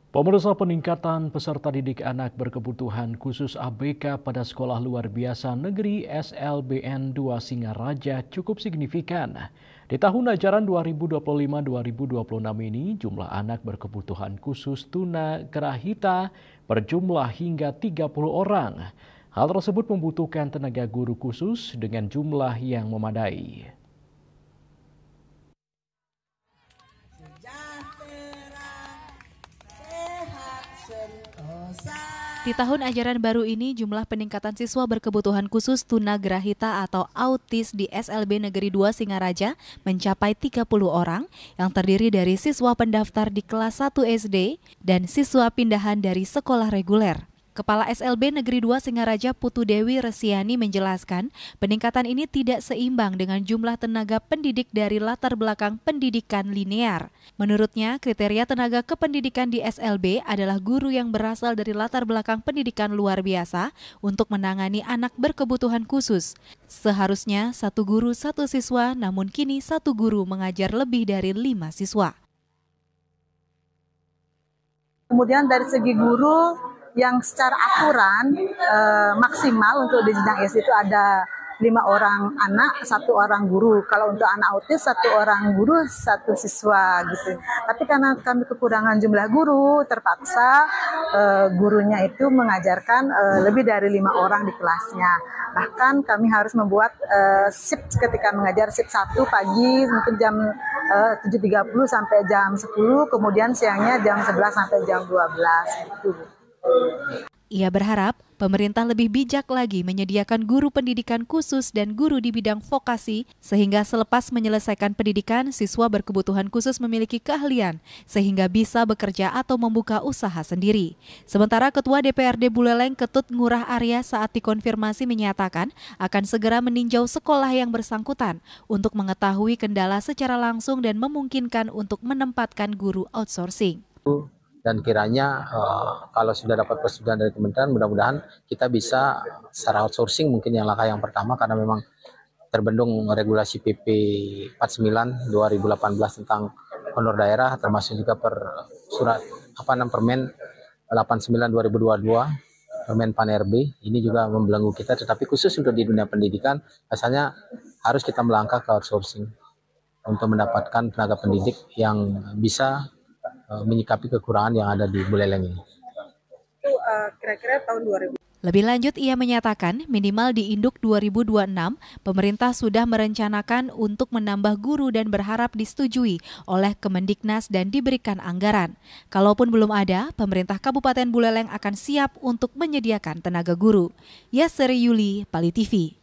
Pemirsa, peningkatan peserta didik anak berkebutuhan khusus ABK pada sekolah luar biasa negeri SLBN 2 Singaraja cukup signifikan. Di tahun ajaran 2025-2026 ini, jumlah anak berkebutuhan khusus tuna grahita berjumlah hingga 30 orang. Hal tersebut membutuhkan tenaga guru khusus dengan jumlah yang memadai. Di tahun ajaran baru ini, jumlah peningkatan siswa berkebutuhan khusus tunagrahita atau autis di SLB Negeri 2 Singaraja mencapai 30 orang yang terdiri dari siswa pendaftar di kelas 1 SD dan siswa pindahan dari sekolah reguler. Kepala SLB Negeri 2 Singaraja Putu Dewi Resiani menjelaskan, peningkatan ini tidak seimbang dengan jumlah tenaga pendidik dari latar belakang pendidikan linear. Menurutnya, kriteria tenaga kependidikan di SLB adalah guru yang berasal dari latar belakang pendidikan luar biasa untuk menangani anak berkebutuhan khusus. Seharusnya satu guru satu siswa, namun kini satu guru mengajar lebih dari 5 siswa. Kemudian dari segi guru yang secara akuran maksimal untuk di jenjang SD itu ada 5 orang anak, 1 orang guru. Kalau untuk anak autis 1 orang guru, 1 siswa gitu. Tapi karena kami kekurangan jumlah guru, terpaksa gurunya itu mengajarkan lebih dari 5 orang di kelasnya. Bahkan kami harus membuat shift ketika mengajar, shift 1 pagi mungkin jam 7.30 sampai jam 10, kemudian siangnya jam 11 sampai jam 12 gitu. Ia berharap pemerintah lebih bijak lagi menyediakan guru pendidikan khusus dan guru di bidang vokasi sehingga selepas menyelesaikan pendidikan, siswa berkebutuhan khusus memiliki keahlian sehingga bisa bekerja atau membuka usaha sendiri. Sementara Ketua DPRD Buleleng Ketut Ngurah Arya saat dikonfirmasi menyatakan akan segera meninjau sekolah yang bersangkutan untuk mengetahui kendala secara langsung dan memungkinkan untuk menempatkan guru outsourcing. Dan kiranya kalau sudah dapat persetujuan dari kementerian, mudah-mudahan kita bisa secara outsourcing mungkin yang langkah yang pertama, karena memang terbendung regulasi PP 49 2018 tentang honor daerah, termasuk juga per surat Permen 89 2022 Permen Pan-RB, ini juga membelenggu kita. Tetapi khusus untuk di dunia pendidikan, rasanya harus kita melangkah ke outsourcing untuk mendapatkan tenaga pendidik yang bisa menyikapi kekurangan yang ada di Buleleng ini. Itu kira-kira tahun 2000. Lebih lanjut, ia menyatakan minimal di Induk 2026, pemerintah sudah merencanakan untuk menambah guru dan berharap disetujui oleh Kemendiknas dan diberikan anggaran. Kalaupun belum ada, pemerintah Kabupaten Buleleng akan siap untuk menyediakan tenaga guru. Yasri Yuli, Pali TV.